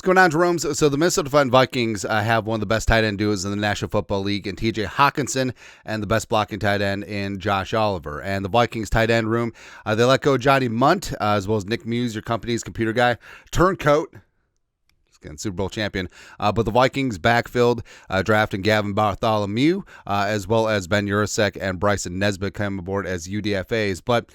What's going on, Jerome? So the Minnesota Vikings have one of the best tight end duos in the National Football League in TJ Hockenson and the best blocking tight end in Josh Oliver. And the Vikings tight end room, they let go Johnny Munt, as well as Nick Muse, your company's computer guy, turncoat, Super Bowl champion. But the Vikings backfilled, drafting Gavin Bartholomew, as well as Ben Urasek and Bryson Nesbitt came aboard as UDFAs. But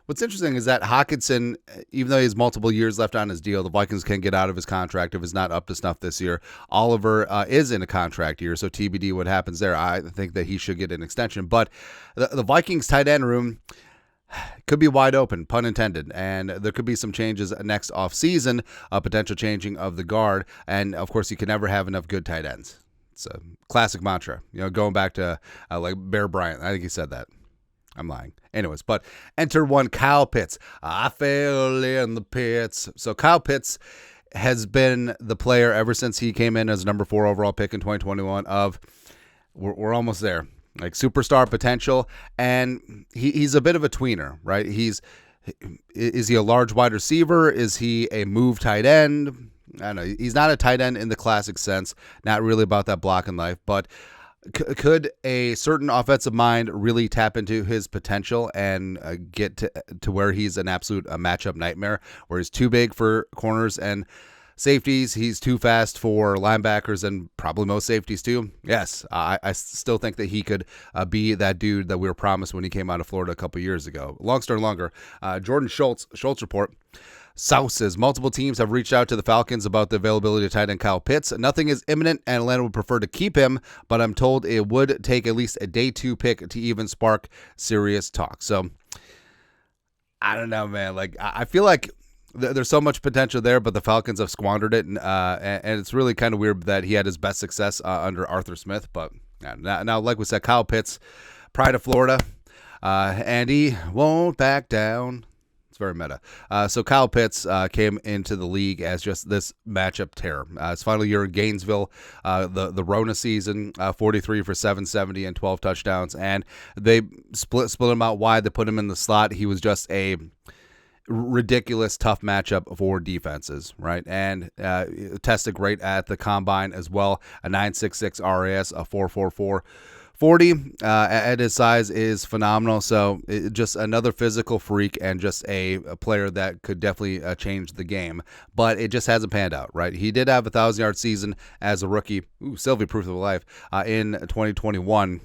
what's interesting is that Hockenson, even though he has multiple years left on his deal, the Vikings can get out of his contract if it's not up to snuff this year. Oliver is in a contract year, so TBD what happens there. I think that he should get an extension. But the Vikings tight end room could be wide open, pun intended, and there could be some changes next offseason, a potential changing of the guard, and of course you can never have enough good tight ends. It's a classic mantra, going back to like Bear Bryant. I think he said that. I'm lying. Anyways, but enter one Kyle Pitts. I fell in the pits. So Kyle Pitts has been the player ever since he came in as number 4 overall pick in 2021 of we're almost there. Like superstar potential, and he's a bit of a tweener, right? Is he a large wide receiver? Is he a move tight end? I don't know. He's not a tight end in the classic sense, not really about that blocking life, but could a certain offensive mind really tap into his potential and get to where he's an absolute matchup nightmare, where he's too big for corners and safeties, he's too fast for linebackers and probably most safeties too? Yes, I still think that he could be that dude that we were promised when he came out of Florida a couple years ago. Long story longer, Jordan Schultz report. South says multiple teams have reached out to the Falcons about the availability of tight end Kyle Pitts. Nothing is imminent, and Atlanta would prefer to keep him, but I'm told it would take at least a day 2 pick to even spark serious talk. So, I don't know, man. Like, I feel like there's so much potential there, but the Falcons have squandered it, and it's really kind of weird that he had his best success under Arthur Smith. But now, like we said, Kyle Pitts, pride of Florida, and he won't back down. It's very meta. So Kyle Pitts came into the league as just this matchup terror. His final year in Gainesville, the Rona season, 43 for 770 and 12 touchdowns, and they split him out wide. They put him in the slot. He was just a ridiculous tough matchup for defenses, right? And tested great at the combine as well. A 9.66 RAS, a 4.44 40 at his size is phenomenal. So just another physical freak and just a player that could definitely change the game. But it just hasn't panned out, right? He did have a 1,000-yard season as a rookie. Sylvie proof of life in 2021.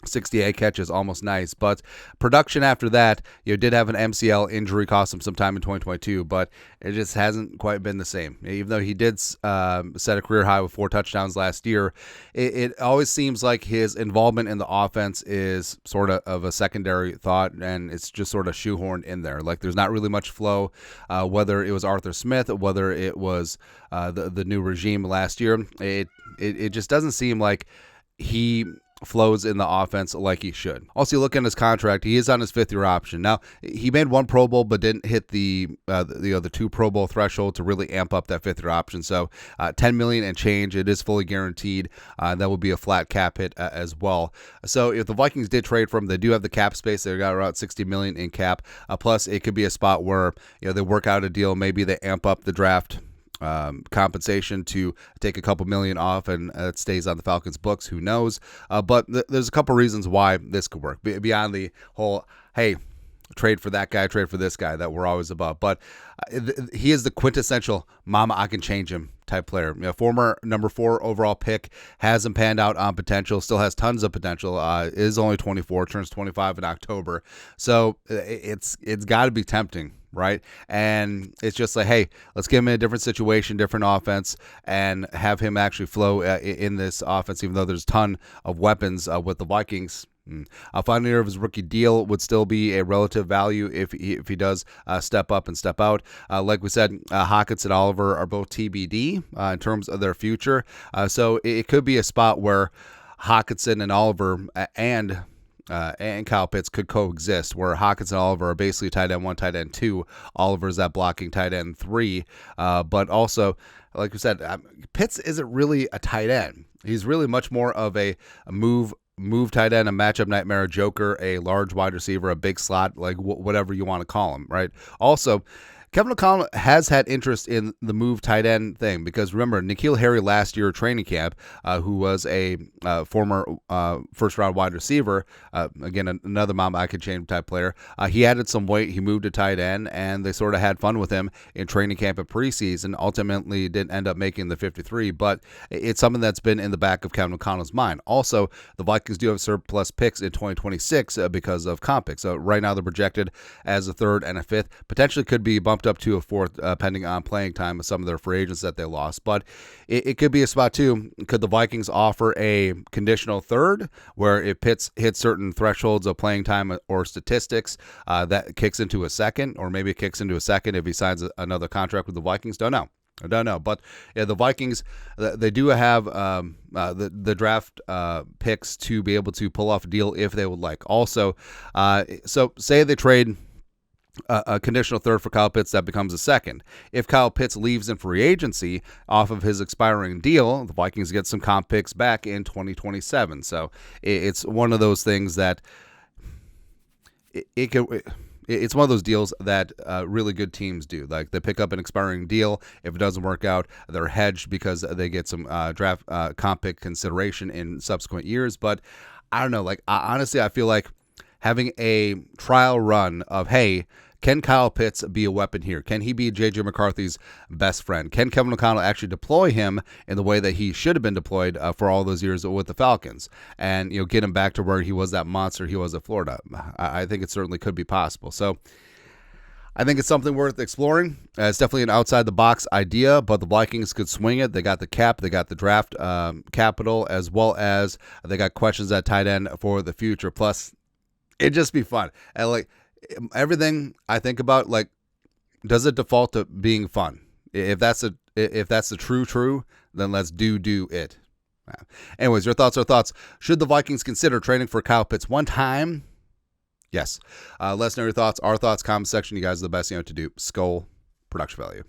68 catches, almost nice. But production after that, did have an MCL injury, cost him some time in 2022, but it just hasn't quite been the same. Even though he did set a career high with 4 touchdowns last year, it always seems like his involvement in the offense is sort of a secondary thought, and it's just sort of shoehorned in there. Like there's not really much flow, whether it was Arthur Smith, whether it was the new regime last year. It just doesn't seem like he flows in the offense like he should. Also, you look at his contract, he is on his 5th-year option. Now, he made 1 Pro Bowl, but didn't hit the 2 Pro Bowl threshold to really amp up that 5th-year option. So, $10 million and change, it is fully guaranteed. That will be a flat cap hit as well. So, if the Vikings did trade for him, they do have the cap space. They got around $60 million in cap. Plus, it could be a spot where they work out a deal. Maybe they amp up the draft compensation to take a couple million off, and it stays on the Falcons books. Who knows? But there's a couple reasons why this could work beyond the whole, hey, trade for that guy, trade for this guy that we're always about. But he is the quintessential mama, I can change him type player. Former number 4 overall pick, hasn't panned out on potential, still has tons of potential, is only 24, turns 25 in October. So it's got to be tempting, right? And it's just like, hey, let's get him in a different situation, different offense, and have him actually flow in this offense, even though there's a ton of weapons with the Vikings. A final year of his rookie deal would still be a relative value if he does step up and step out. Like we said, Hawkins and Oliver are both TBD in terms of their future. So it could be a spot where Hawkinson and Oliver and Kyle Pitts could coexist, where Hawkins and Oliver are basically tight end 1, tight end 2. Oliver's that blocking tight end 3. But also, like we said, Pitts isn't really a tight end. He's really much more of a move tight end, a matchup nightmare, a joker, a large wide receiver, a big slot, like whatever you want to call him, right? Also, Kevin O'Connell has had interest in the move tight end thing because remember, N'Keal Harry last year at training camp, who was a former first-round wide receiver, again, another mama I could change type player, he added some weight, he moved to tight end, and they sort of had fun with him in training camp and preseason. Ultimately, didn't end up making the 53, but it's something that's been in the back of Kevin O'Connell's mind. Also, the Vikings do have surplus picks in 2026 because of comp picks. So right now they're projected as a third and a fifth, potentially could be bumped up to a fourth depending on playing time of some of their free agents that they lost. But it could be a spot too. Could the Vikings offer a conditional third where it hits certain thresholds of playing time or statistics that kicks into a second, or maybe it kicks into a second if he signs another contract with the Vikings? Don't know. I don't know, but yeah, the Vikings, they do have the draft picks to be able to pull off a deal if they would like. Also, so say they trade a conditional third for Kyle Pitts, that becomes a second. If Kyle Pitts leaves in free agency off of his expiring deal, the Vikings get some comp picks back in 2027. So it's one of those things that it's one of those deals that really good teams do. Like they pick up an expiring deal. If it doesn't work out, they're hedged because they get some draft comp pick consideration in subsequent years. But I don't know. Like honestly, I feel like having a trial run of, hey, can Kyle Pitts be a weapon here? Can he be J.J. McCarthy's best friend? Can Kevin O'Connell actually deploy him in the way that he should have been deployed for all those years with the Falcons, and get him back to where he was that monster he was at Florida? I think it certainly could be possible. So I think it's something worth exploring. It's definitely an outside-the-box idea, but the Vikings could swing it. They got the cap, they got the draft capital, as well as they got questions at tight end for the future. Plus, it'd just be fun. And like everything I think about, like, does it default to being fun? If that's the true, then let's do it. Anyways, your thoughts are thoughts. Should the Vikings consider trading for Kyle Pitts one time? Yes. Let us know your thoughts. Our thoughts, comment section. You guys are the best to do. Skull production value.